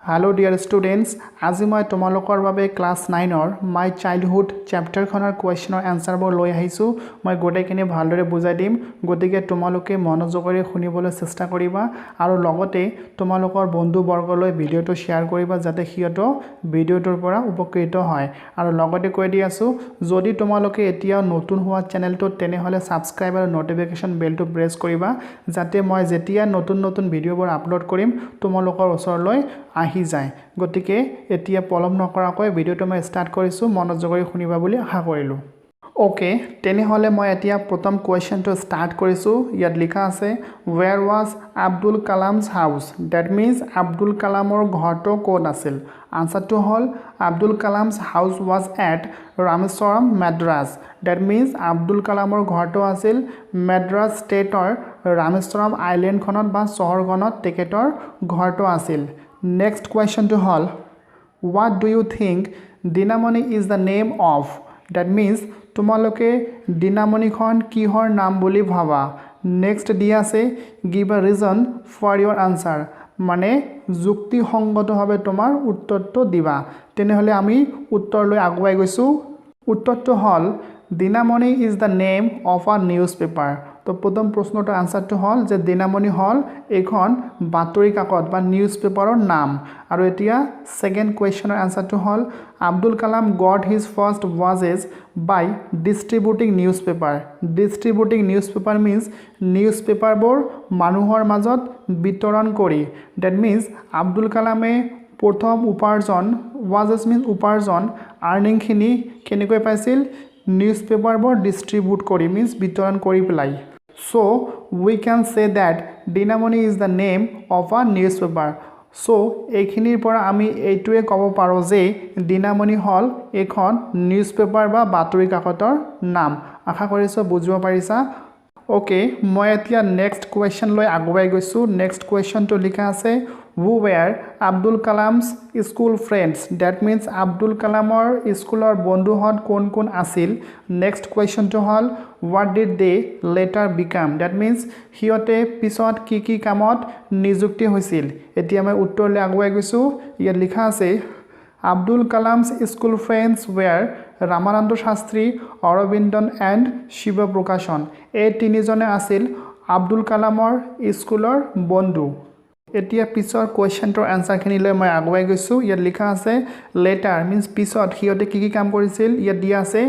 Hello dear students, আজি মই তোমালোকৰ বাবে ক্লাস 9 ৰ মাই চাইল্ডহুড চেপ্টাৰ খনৰ কোৱেশ্চনৰ আনসাৰ বোৰ লৈ আহিছো মই গোটেইখিনি ভালদৰে বুজাই দিম গতিকে তোমালোকে মনোযোগৰে শুনিবলৈ চেষ্টা কৰিবা আৰু লগতে তোমালোকৰ বন্ধু বৰ্গলৈ ভিডিওটো শেয়াৰ কৰিবা যাতে হিয়টো ভিডিওটোৰ পৰা উপকৃত হয় আৰু লগতে কৈ দি আছো যদি তোমালোকে এতিয়া নতুন হোৱা চেনেলটো তেনেহলে সাবস্ক্ৰাইব আৰু নটিফিকেশন বেলটো প্ৰেছ কৰিবা যাতে মই যেতিয়া নতুন ভিডিওবোৰ আপলোড কৰিম তোমালোকৰ ওচৰলৈ আহি যায় গতিকে এতিয়া পলম নকৰাকৈ ভিডিওটো মই স্টাৰ্ট কৰিছো মনোযোগৰে শুনিবা বুলি আশা কৰিলো ওকে তেনেহলে মই এতিয়া প্ৰথম কোৱেশ্চনটো স্টাৰ্ট কৰিছো ইয়াত লিখা আছে where was Abdul Kalam's house that means Abdul Kalamৰ ঘৰটো ক'ত আছিল আনসাৰটো হল Abdul Kalam's house was at Rameshwaram Madras that means Abdul Kalamৰ ঘৰটো আছিল Madras ষ্টেটৰ Rameshwaram আইল্যান্ড খনত বা চহৰখনত তেখেতৰ ঘৰটো আছিল Next question to hall. What do you think Dinamoni is the name of? That means তোমালোকে Dinamoni খন কিহৰ নাম বুলি ভাবা Next দিয়া আছে give a reason for your answer মানে যুক্তি সংগতভাৱে তোমাৰ উত্তৰটো দিবা তেনেহলে আমি উত্তৰলৈ আগুৱাই গৈছো উত্তৰটো হল Dinamoni is the name of a newspaper তো প্ৰথম প্ৰশ্নটোৰ আনসাৰটো হল যে দিনামণি হল এখন বাতৰি কাকত বা নিউজ পেপাৰৰ নাম আৰু এতিয়া সেকেন্ড কোৱেশ্চনৰ আনসাৰটো হল Abdul Kalam got his first wages by distributing newspaper means newspaperবোৰ মানুহৰ মাজত বিতৰণ কৰি that means আব্দুল কালামে প্ৰথম উপাৰ্জন wages means উপাৰ্জন আৰ্নিং খিনি কেনেকৈ পাইছিল newspaperবোৰ ডিস্ট্ৰিবিউট কৰি means বিতৰণ কৰি পেলাই So we can say that Dinamoni is the name of a newspaper. So এইখিনিৰ পৰা আমি এইটোৱে ক'ব পাৰো যে Dinamoni হল এখন নিউজপেপাৰ বা বাতৰি কাকতৰ নাম আশা কৰিছো বুজিব পাৰিছা ওকে মই এতিয়া নেক্সট কোৱেশ্চন লৈ আগুৱাই গৈছো নেক্সট কোৱেশ্চনটো লিখা আছে who were Abdul Kalam's school friends that means Abdul Kalamৰ স্কুলৰ বন্ধুহত কোন আছিল next question to hall what did they later become that means হিয়তে পিছত কি কামত নিযুক্তি হৈছিল এতিয়া মই উত্তৰলৈ আগুৱাই গৈছো ইয়াত লিখা আছে Abdul Kalam's school friends were Ramanand Shastri, Aurobindon and Shiva Prakashan এই তিনিজনে আছিল আব্দুল কালামৰ স্কুলৰ বন্ধু এতিয়া পিছৰ কোৱেশ্চনটোৰ আনসাৰখিনিলৈ মই আগুৱাই গৈছো ইয়াত লিখা আছে লেটাৰ মিন্স পিছত হিয়তে কি কাম কৰিছিল ইয়াত দিয়া আছে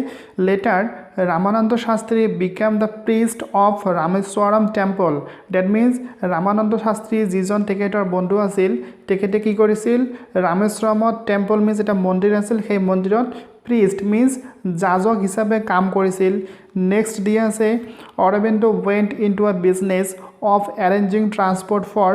letter Ramanand Shastri became the priest of Rameshwaram temple that means Ramanand Shastri যিজন তেখেতৰ বন্ধু আছিল তেখেতে কি কৰিছিল ৰামেশ্বৰমত টেম্পল মিন্স এটা মন্দিৰ আছিল সেই মন্দিৰত priest means যাজক হিচাপে কাম কৰিছিল next দিয়া আছে Aurobindo went into a business of arranging transport for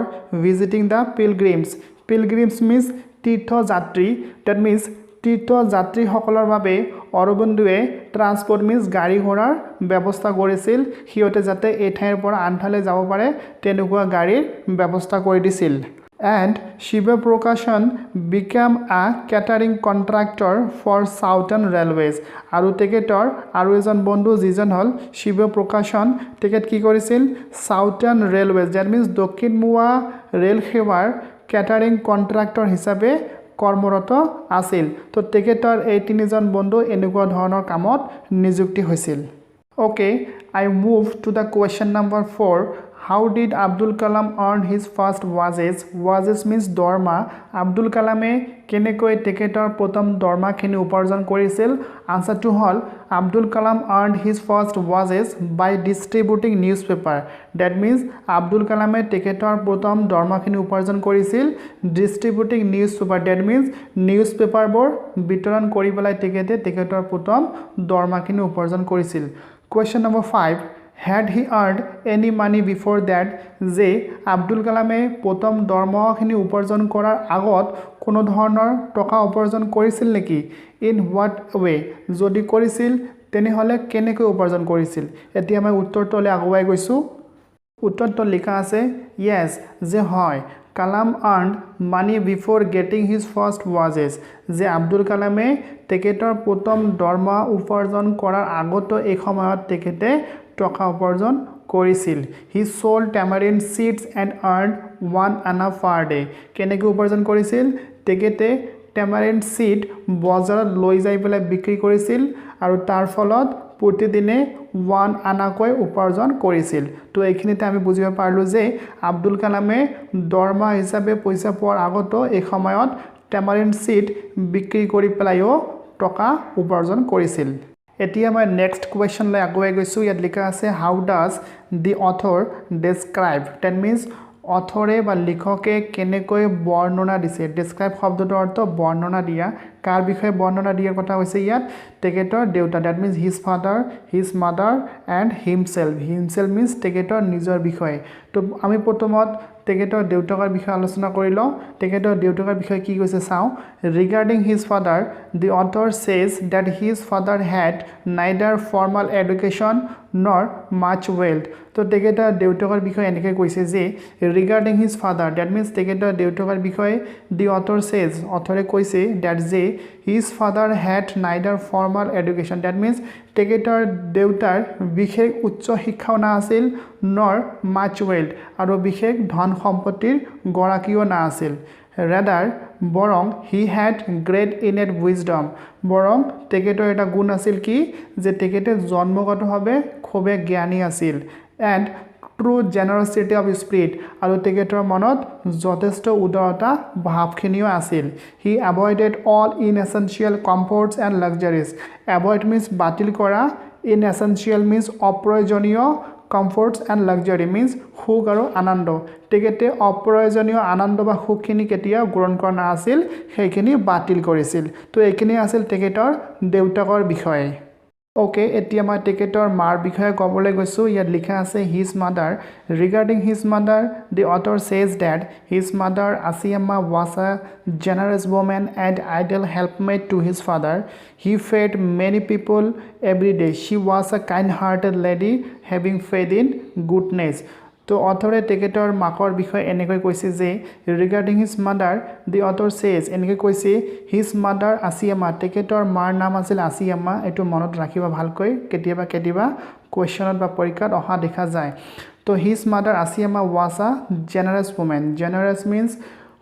visiting the pilgrims means তীৰ্থযাত্ৰী that means তীৰ্থযাত্ৰী সকলৰ বাবে অৰবিন্দুৱে ট্ৰান্সপোৰ্ট মিন্স গাড়ী ঘোঁৰাৰ ব্যৱস্থা কৰিছিল হিয়তে যাতে এই ঠাইৰ পৰা আনঠাইলৈ যাব পাৰে তেনেকুৱা গাড়ীৰ ব্যৱস্থা কৰি দিছিল and Shiva Prakashan became a catering contractor for Southern Railways আৰু তেখেতৰ আৰু এজন বন্ধু যিজন হল শিৱ প্ৰকাশন তেখেত কি কৰিছিল Southern Railways that means দক্ষিণমুৱা ৰেল সেৱাৰ catering contractor হিচাপে কৰ্মৰত আছিল তো তেখেতৰ এই তিনিজন বন্ধু এনেকুৱা ধৰণৰ কামত নিযুক্তি হৈছিল okay I move to the question number 4 How did Abdul Kalam earn his first wages? Wages means দৰমা আব্দুল কালামে কেনেকৈ তেখেতৰ প্ৰথম দৰমাখিনি উপাৰ্জন কৰিছিল আনসাৰটো হল Abdul Kalam earned his first wages by distributing newspaper that means Abdul কালামে তেখেতৰ প্ৰথম দৰমাখিনি উপাৰ্জন কৰিছিল distributing newspaper that means newspaperবোৰ বিতৰণ কৰি পেলাই তেখেতৰ প্ৰথম দৰমাখিনি উপাৰ্জন কৰিছিল question number 5 Had he earned any money before that যে আব্দুল কালামে প্ৰথম দৰমহাখিনি উপাৰ্জন কৰাৰ আগত কোনো ধৰণৰ টকা উপাৰ্জন কৰিছিল নেকি in what way যদি কৰিছিল তেনেহলে কেনেকৈ উপাৰ্জন কৰিছিল এতিয়া মই উত্তৰটোলৈ আগুৱাই গৈছো উত্তৰটো লিখা আছে yes যে হয় Kalam earned money before getting his first wages যে আব্দুল কালামে তেখেতৰ প্ৰথম দৰমহা উপাৰ্জন কৰাৰ আগতো এই সময়ত তেখেতে টকা উপাৰ্জন কৰিছিল হি sold tamarind seeds and earned 1 anna per day কেনেকৈ উপাৰ্জন কৰিছিল তেখেতে tamarind seed বজাৰত লৈ যাই পেলাই বিক্ৰী কৰিছিল আৰু তাৰ ফলত প্ৰতিদিনে 1 আনাকৈ উপাৰ্জন কৰিছিল তো এইখিনিতে আমি বুজিব পাৰিলো যে আব্দুল কালামে দৰমহা হিচাপে পইচা পোৱাৰ আগতো এই সময়ত tamarind seed বিক্ৰী কৰি পেলাইও টকা উপাৰ্জন কৰিছিল এতিয়া মই নেক্সট কোৱেশ্চন লৈ আগুৱাই গৈছো ইয়াত লিখা আছে how does the author describe that means অথৰে বা লিখকে কেনেকৈ বৰ্ণনা দিছে ডেসক্ৰাইব শব্দটোৰ অৰ্থ বৰ্ণনা দিয়া কাৰ বিষয়ে বৰ্ণনা দিয়াৰ কথা হৈছে ইয়াত তেখেতৰ দেউতা that means his father his mother and himself means তেখেতৰ নিজৰ বিষয়ে তো আমি প্ৰথমত তেখেতৰ দেউতাকৰ বিষয়ে আলোচনা কৰি লওঁ তেখেতৰ দেউতাকৰ বিষয়ে কি কৈছে চাওঁ regarding his father the author says that his father had neither formal education nor much wealth তো তেখেতৰ দেউতাকৰ বিষয়ে এনেকৈ কৈছে যে regarding his father that means তেখেতৰ দেউতাকৰ বিষয়ে দি অথৰ সেজ অথৰে কৈছে দ্যাট যে his father had neither formal education that means তেখেতৰ দেউতাৰ বিশেষ উচ্চ শিক্ষাও না আছিল নৰ মাচ ৱেল্থ আৰু বিশেষ ধন সম্পত্তিৰ গৰাকীও না আছিল rather বৰং he had great innate wisdom বৰং তেখেতৰ এটা গুণ আছিল কি যে তেখেতে জন্মগতভাৱে খুবে জ্ঞানী আছিল এণ্ড ট্ৰু জেনাৰচিটি অফ স্পিৰিট আৰু তেখেতৰ মনত যথেষ্ট উদাৰতা ভাৱখিনিও আছিল হি এভয়েডেড অল ইনএসেনশিয়েল কমফৰ্টছ এণ্ড লাক্সাৰিজ এভয়েড মিন্স বাতিল কৰা ইনএসেনশিয়েল মিন্স অপ্ৰয়োজনীয় কমফৰ্টছ এণ্ড লাক্সাৰি মিন্স সুখ আৰু আনন্দ তেখেতে অপ্ৰয়োজনীয় আনন্দ বা সুখখিনি কেতিয়াও গ্ৰহণ কৰা নাছিল সেইখিনি বাতিল কৰিছিল তো এইখিনি আছিল তেখেতৰ দেউতাকৰ বিষয়ে ওকে এতিয়া মই তেখেতৰ মাৰ বিষয়ে ক'বলৈ গৈছোঁ ইয়াত লিখা আছে his mother regarding his mother the author says that his mother Ashiamma was a generous woman and ideal helpmate to his father he fed many people every day she was a kind-hearted lady having faith in goodness তো অথৰে তেখেতৰ মাকৰ বিষয়ে এনেকৈ কৈছে যে regarding his mother the author সেজ এনেকৈ কৈছে his mother Ashiamma তেখেতৰ মাৰ নাম আছিল আসিয়াম্মা এইটো মনত ৰাখিবা ভালকৈ কেতিয়াবা কুৱেশ্যনত বা পৰীক্ষাত অহা দেখা যায় তো his mother Ashiamma was a generous woman generous means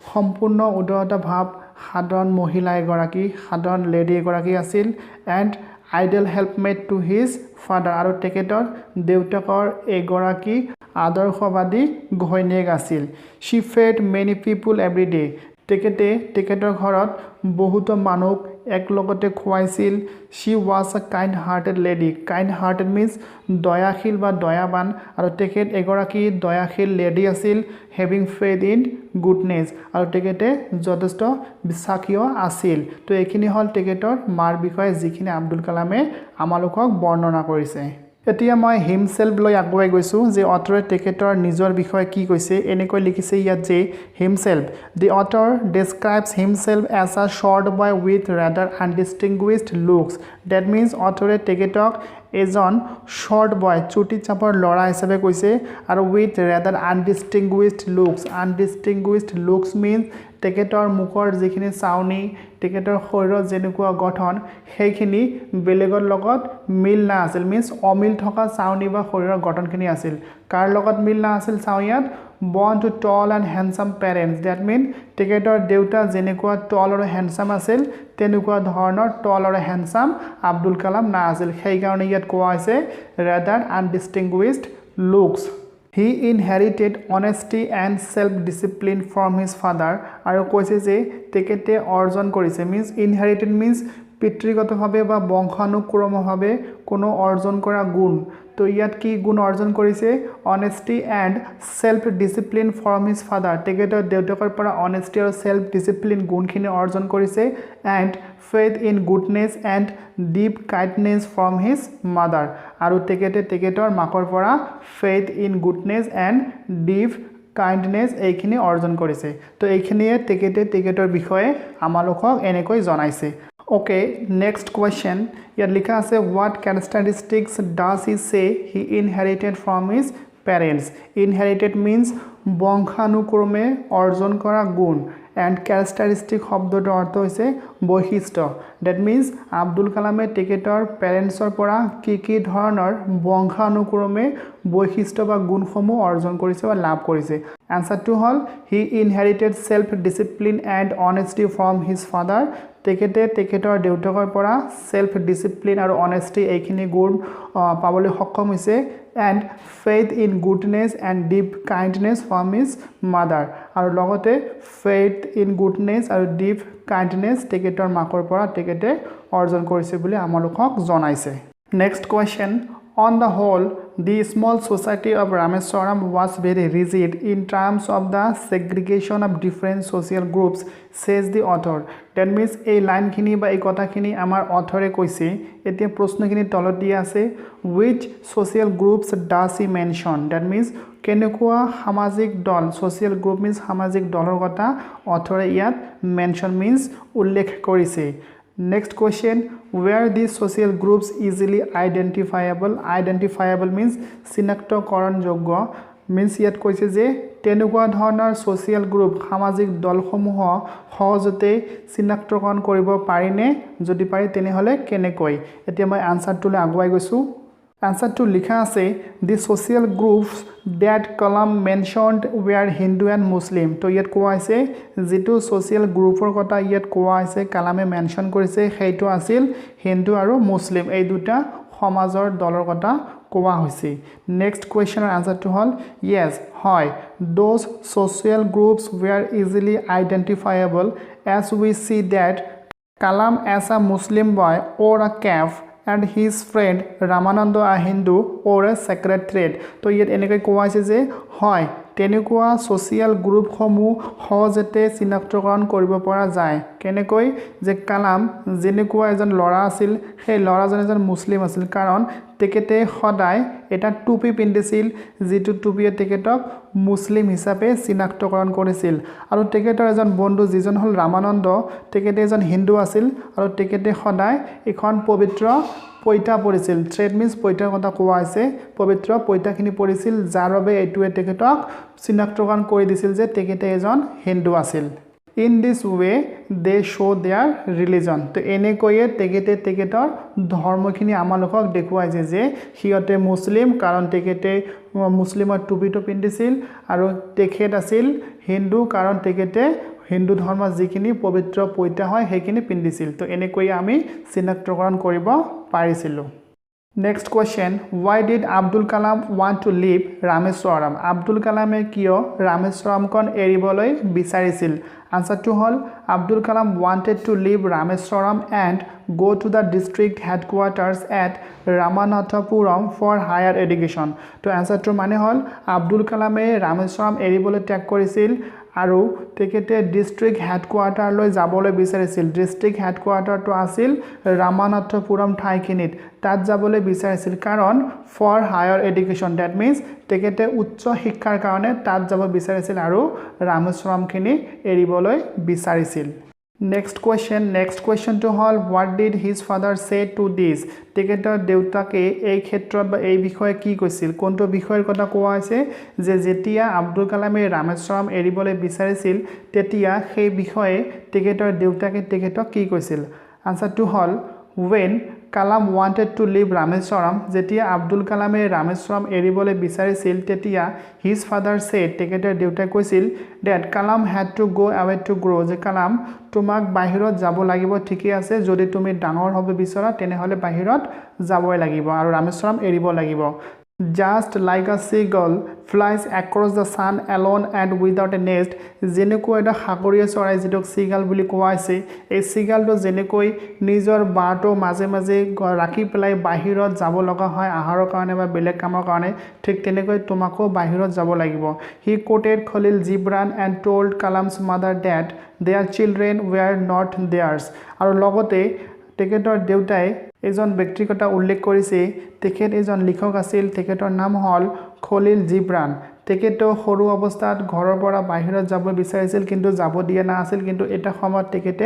সম্পূৰ্ণ উদাৰতা ভাৱ সাধাৰণ মহিলা এগৰাকী সাধাৰণ লেডি এগৰাকী আছিল and ideal helpmate to his father আৰু তেখেতৰ দেউতাকৰ এগৰাকী আদৰ্শবাদী ঘৈণীয়েক আছিল she fed many people every day তেখেতৰ ঘৰত বহুতো মানুহ একলগতে খুৱাইছিল she was a kind-hearted lady kind-hearted means দয়াশীল বা দয়াবান আৰু তেখেত এগৰাকী দয়াশীল লেডি আছিল having faith in goodness আৰু তেখেতে যথেষ্ট বিশ্বাসীও আছিল তো এইখিনি হ'ল তেখেতৰ মাৰ বিষয়ে যিখিনি আব্দুল কালামে আমালোকক বৰ্ণনা কৰিছে এতিয়া মই হিমসেলফ লৈ আগুৱাই গৈছোঁ যে অথৰে তেখেতৰ নিজৰ বিষয়ে কি কৈছে এনেকৈ লিখিছে ইয়াত যে himself the author describes himself as a short boy with rather undistinguished looks that means অথৰে তেখেতক এজন শ্বৰ্ট বয় চুটি চাপৰ ল'ৰা হিচাপে কৈছে আৰু with rather undistinguished looks means তেখেতৰ মুখৰ যিখিনি চাউনি তেখেতৰ শৰীৰৰ যেনেকুৱা গঠন সেইখিনি বেলেগৰ লগত মিল না আছিল মিন্স অমিল থকা চাউনি বা শৰীৰৰ গঠনখিনি আছিল কাৰ লগত মিল না আছিল চাওঁ ইয়াত born to tall and handsome parents that mean তেখেতৰ দেউতা যেনেকুৱা tall আৰু handsome আছিল তেনেকুৱা ধৰণৰ tall আৰু handsome আব্দুল কালাম না আছিল সেইকাৰণে ইয়াত কোৱা হৈছে rather undistinguished looks He inherited honesty and self-discipline from his father আৰু কৈছে যে তেখেতে অৰ্জন কৰিছে means inherited means পিতৃগতভাৱে বা বংশানুক্ৰমভাৱে কোনো অৰ্জন কৰা গুণ তো ইয়াত কি গুণ অৰ্জন কৰিছে honesty and self-discipline from his father তেখেতৰ দেউতাকৰ পৰা honesty আৰু self-discipline গুণখিনি অৰ্জন কৰিছে and faith in goodness and deep kindness from his mother আৰু তেখেতৰ মাকৰ পৰা faith in goodness and deep kindness এইখিনি অৰ্জন কৰিছে তো এইখিনিয়ে তেখেতৰ বিষয়ে আমালোকক এনেকৈ জনাইছে Okay, next question. Here likha ase what characteristics does he say he inherited from his parents? Inherited means বংশানুক্রমে অর্জন করা গুণ and characteristic শব্দৰ অৰ্থ হৈছে বৈশিষ্ট্য ডেট মিন্স আব্দুল কালামে তেখেতৰ পেৰেণ্টছৰ পৰা কি ধৰণৰ বংশানুক্ৰমে বৈশিষ্ট্য বা গুণসমূহ অৰ্জন কৰিছে বা লাভ কৰিছে আনসাৰটো হল he inherited self discipline and honesty from his father তেখেতে তেখেতৰ দেউতাকৰ পৰা সেলফ ডিসিপ্লিন আৰু অনেষ্টি এইখিনি গুণ পাবলৈ সক্ষম হৈছে and faith in goodness and deep kindness from his mother আৰু লগতে ফেইথ ইন গুডনেছ আৰু ডিপ কাইণ্ডনেছ তেখেতৰ মাকৰ পৰা তেখেতে অৰ্জন কৰিছে বুলি আমালোকক জনাইছে next question On the whole, the small society of Rameshwaram was very rigid in terms of the segregation of different social groups, says the author. That means a line khini ba ei kotha khini amar author e koise etia proshno khini tolot dia ase which social groups does he mention that means kenekua samajik dol social group means samajik dolor kotha author e yat mention means ullekh korise Next question, where these social groups easily identifiable means চিনাক্তকৰণ যোগ্য means ইয়াত কৈছে যে তেনেকুৱা ধৰণৰ social group সামাজিক দলসমূহ সহজতে চিনাক্তকৰণ কৰিব পাৰিনে যদি পাৰি তেনেহলে কেনেকৈ এতিয়া মই আনসাৰটোলৈ আগুৱাই গৈছো আনসাৰটো লিখা আছে the social groups that Kalam mentioned were Hindu and Muslim তো ইয়াত কোৱা আছে যেটো social গ্ৰুপৰ কথা ইয়াত কোৱা আছে কালামে মেনশন কৰিছে সেইটো আছিল হিন্দু আৰু মুসলিম এই দুটা সমাজৰ দলৰ কথা কোৱা হৈছে নেক্সট কোৱেশ্চনৰ আনসাৰটো হল yes হয় those social groups were easily identifiable as we see that Kalam as a Muslim boy or a calf and his friend Ramananda a Hindu or a sacred thread তো ইয়াত এনেকৈ কোৱা হৈছে যে হয় তেনেকুৱা সোশিয়াল গ্ৰুপ সমূহ সহজতে চিনাক্তকৰণ কৰিব পৰা যায় কেনেকৈ যে কালাম যেনেকুৱা এজন লৰা আছিল সেই লৰাজন এজন মুসলিম আছিল কাৰণ তেখেতে সদায় এটা টুপি পিন্ধিছিল যেটো টুপিয়ে তেখেতক মুসলিম হিচাপে চিনাক্তকৰণ কৰিছিল আৰু তেখেতৰ এজন বন্ধু যিজন হল ৰামানন্দ তেখেতে এজন হিন্দু আছিল আৰু তেখেতে সদায় এখন পবিত্ৰ পইতা পৰিছিল থ্ৰেড মিন্স পইতাৰ কথা কোৱা আছে পবিত্ৰ পইতাখিনি পৰিছিল যাৰ বাবে এটুৱে তেখেতক চিনাক্তকৰণ কৰি দিছিল যে তেখেতে এজন হিন্দু আছিল In this way, they show their religion. তো এনেকৈয়ে তেখেতে তেখেতৰ ধৰ্মখিনি আমালোকক দেখুৱাইছে যে হিয়তে মুসলিম কাৰণ তেখেতে মুসলিমৰ টুপিটো পিন্ধিছিল আৰু তেখেত আছিল হিন্দু কাৰণ তেখেতে হিন্দু ধৰ্মৰ যিখিনি পবিত্ৰ পইতা হয় সেইখিনি পিন্ধিছিল তো এনেকৈয়ে আমি চিনাক্তকৰণ কৰিব পাৰিছিলো Next question, why did Abdul Kalam want to leave Rameshwaram? Abdul Kalame kiyo Rameshwaram kon eriboloi bisarisil? Answer to hol, Abdul Kalam wanted to leave Rameshwaram and go to the district headquarters at Ramanathapuram for higher education. To answer to mane hol, Abdul Kalame Rameshwaram eriboloi tyag korisil আৰু তেখেতে district headquarter লৈ যাবলৈ বিচাৰিছিল district হেডকোৱাৰ্টাৰটো আছিল ৰামানাথপুৰম ঠাইখিনিত তাত যাবলৈ বিচাৰিছিল কাৰণ for higher education that means তেখেতে উচ্চ শিক্ষাৰ কাৰণে তাত যাব বিচাৰিছিল আৰু ৰামেশ্বৰমখিনি এৰিবলৈ বিচাৰিছিল Next question to hall what did his father say to this তেখেতৰ দেউতাকে এই ক্ষেত্ৰত বা এই বিষয়ে কি কৈছিল কোনটো বিষয়ৰ কথা কোৱা আছে যে যেতিয়া আব্দুল কালামে ৰামেশ্বৰম এৰিবলৈ বিচাৰিছিল তেতিয়া সেই বিষয়ে তেখেতৰ দেউতাকে তেখেতক কি কৈছিল আনসাৰ টু হল when Kalam wanted to leave Rameshwaram jetia Abdul Kalame Rameshwaram eribole bisarisil tetia his father said teketer deuta koisil that Kalam had to go away to grow je Kalam tumak bahirot jabo lagibo thiki ase jodi tumi dangor hobe bisara tenehole bahirot jaboy lagibo aru Rameshwaram eribo lagibo Just like a seagull flies across the sun alone and without a nest, যেনেকৈ এটা সাগৰীয় চৰাই যেটোক seagull বুলি কোৱা আছে এই seagullটো যেনেকৈ নিজৰ বাটো মাজে মাজে ৰাখি পেলাই বাহিৰত যাব লগা হয় আহাৰৰ কাৰণে বা বেলেগ কামৰ কাৰণে ঠিক তেনেকৈ তোমাকো বাহিৰত যাব লাগিব He quoted Khalil Gibran and told Kalam's mother that their children were not theirs আৰু লগতে তেখেতৰ দেউতাই এজন ব্যক্তিগত উল্লেখ কৰিছে তেখেত এজন লিখক আছিল তেখেতৰ নাম হল খলিল জিব্ৰান তেখেতে সৰু অৱস্থাত ঘৰৰ পৰা বাহিৰত যাব বিচাৰিছিল কিন্তু যাব দিয়া নাছিল কিন্তু এটা সময়ত তেখেতে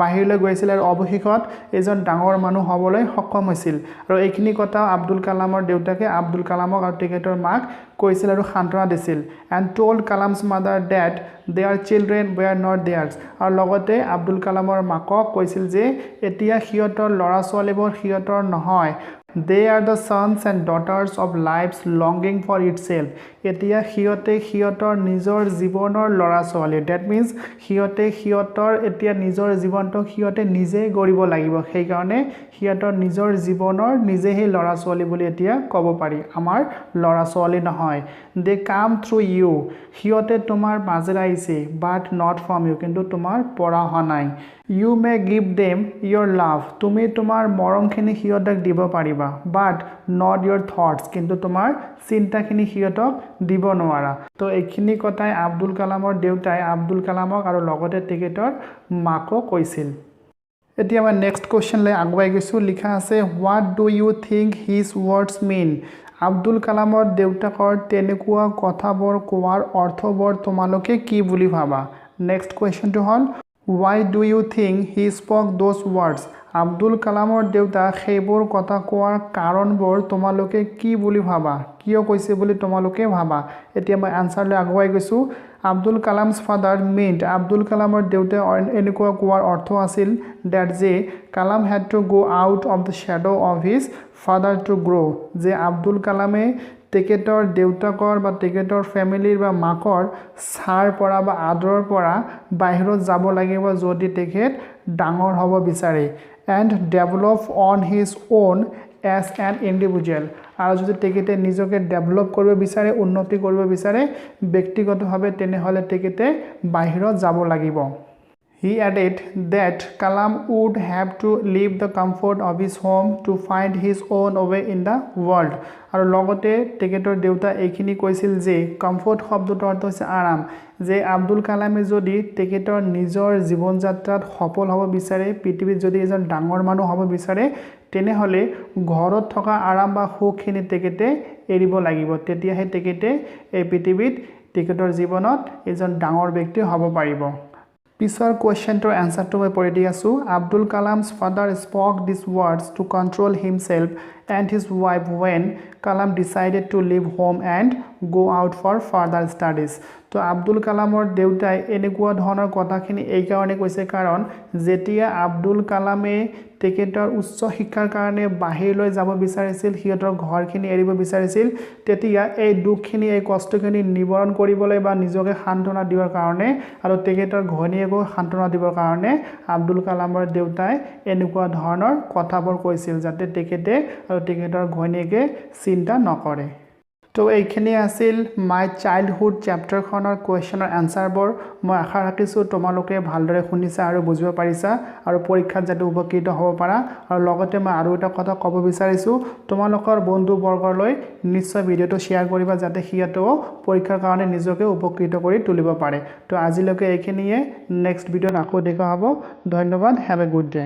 বাহিৰলৈ গৈছিল আৰু অৱশেষত এজন ডাঙৰ মানুহ হ'বলৈ সক্ষম হৈছিল আৰু এইখিনি কথা আব্দুল কালামৰ দেউতাকে আব্দুল কালামক আৰু তেখেতৰ মাক কৈছিল আৰু সান্তনা দিছিল and told Kalam's mother that their children were not theirs আৰু লগতে আব্দুল কালামৰ মাকক কৈছিল যে এতিয়া হিয়তৰ লৰা ছোৱালীবোৰ হিয়তৰ নহয় They are the sons and daughters of lives longing for itself. এতিয়া হিয়তে হিয়তৰ নিজৰ জীৱনৰ লৰা ছোৱালী that means হিয়তে হিয়তৰ এতিয়া নিজৰ জীৱনটো হিয়তে নিজে গঢ়িব লাগিব সেই কাৰণে হিয়তৰ নিজৰ জীৱনৰ নিজে হে লৰা ছোৱালী বুলি এতিয়া ক'ব পাৰি আমাৰ লৰা ছোৱালী নহয় they come through you হিয়তে তোমাৰ মাজেৰে আহিছে but not from you কিন্তু তোমাৰ পৰা হোৱা নাই You may give them your love. তুমি তোমাৰ মৰমখিনি হিয়তক দিব পাৰিবা but not your thoughts কিন্তু তোমাৰ চিন্তাখিনি হিয়তক দিব নোৱাৰা তো এইখিনি কথাই আব্দুল কালামৰ দেউতাই আব্দুল কালামক আৰু লগতে তেখেতৰ মাকক কৈছিল এতিয়া মই নেক্সট কোৱেশ্চন লৈ আগুৱাই গৈছো লিখা আছে what do you think his words mean Abdul কালামৰ দেউতাকৰ তেনেকুৱা কথাবোৰ কোৱাৰ অৰ্থবোৰ তোমালোকে কি বুলি ভাবা নেক্সট কোৱেশ্চনটো হ'ল Why do you think he spoke those words? Abdul কালামৰ দেউতা সেইবোৰ কথা কোৱাৰ কাৰণবোৰ তোমালোকে কি বুলি ভাবা কিয় কৈছে বুলি তোমালোকে ভাবা এতিয়া মই আনসাৰ লৈ আগুৱাই গৈছো আব্দুল কালাম's father meant আব্দুল কালামৰ দেউতা এনেকুৱা কোৱাৰ অৰ্থ আছিল that যে Kalam had to go out of the shadow of his father to grow যে আব্দুল কালামে তেখেতৰ দেউতাকৰ বা তেখেতৰ ফ্যামিলিৰ বা মাকৰ ছাৰ পৰা বা আদৰৰ পৰা বাহিৰত যাব লাগিব যদি তেখেত ডাঙৰ হ'ব বিচাৰে and develop on his own as an individual আৰু যদি তেখেতে নিজকে ডেভেলপ কৰিব বিচাৰে উন্নতি কৰিব বিচাৰে ব্যক্তিগতভাৱে তেনেহলে তেখেতে বাহিৰত যাব লাগিব He added that Kalam would have to leave the comfort of his home to find his own way in the world. আৰু লগতে তেখেতৰ দেউতা এইখিনি কৈছিল যে কমফৰ্ট শব্দটোৰ অৰ্থ হৈছে আৰাম যে আব্দুল কালামে যদি তেখেতৰ নিজৰ জীৱন যাত্ৰাত সফল হ'ব বিচাৰে পৃথিৱীত যদি এজন ডাঙৰ মানুহ হ'ব বিচাৰে তেনেহলে ঘৰত থকা আৰাম বা সুখখিনি তেখেতে এৰিব লাগিব তেতিয়াহে তেখেতে এই পৃথিৱীত তেখেতৰ জীৱনত এজন ডাঙৰ ব্যক্তি হ'ব পাৰিব পিছৰ কোৱেশ্চনটোৰ এনসাৰটো মই পঢ়ি দি আছো Abdul কালাম's father spoke these words to control himself and his wife when Kalam decided to leave home and go out for further studies তো আব্দুল কালামৰ দেউতাই এনেকুৱা ধৰণৰ কথাখিনি এই কাৰণে কৈছে কাৰণ যেতিয়া আব্দুল কালামে তেখেতৰ উচ্চ শিক্ষাৰ কাৰণে বাহিৰলৈ যাব বিচাৰিছিল হিয়তৰ ঘৰখিনি এৰিব বিচাৰিছিল তেতিয়া এই দুখখিনি এই কষ্টখিনি নিবাৰণ কৰিবলৈ বা নিজকে সান্তনা দিবৰ কাৰণে আৰু তেখেতৰ ঘৈণীয়েকো সান্তনা দিবৰ কাৰণে আব্দুল কালামৰ দেউতাই এনেকুৱা ধৰণৰ কথাবোৰ কৈছিল যাতে তেখেতে আৰু তেখেতৰ ঘৈণীয়েকে চিন্তা নকৰে তো এইখিনি আছিল মাই চাইল্ডহুড চেপ্টাৰখনৰ কোৱেশ্চনৰ এনসাৰবোৰ মই আশা ৰাখিছো তোমালোকে ভালদৰে শুনিছা আৰু বুজিব পাৰিছা আৰু পৰীক্ষাত যাতে উপকৃত হ'ব পাৰা আৰু লগতে মই আৰু এটা কথা ক'ব বিচাৰিছো তোমালোকৰ বন্ধু বৰ্গলৈ নিশ্চয় ভিডিঅটো শেয়াৰ কৰিবা যাতে সিহঁতেও পৰীক্ষাৰ কাৰণে নিজকে উপকৃত কৰি তুলিব পাৰে তো আজিলৈকে এইখিনিয়ে নেক্সট ভিডিঅ'ত আকৌ দেখা হ'ব ধন্যবাদ হেভ এ গুড ডে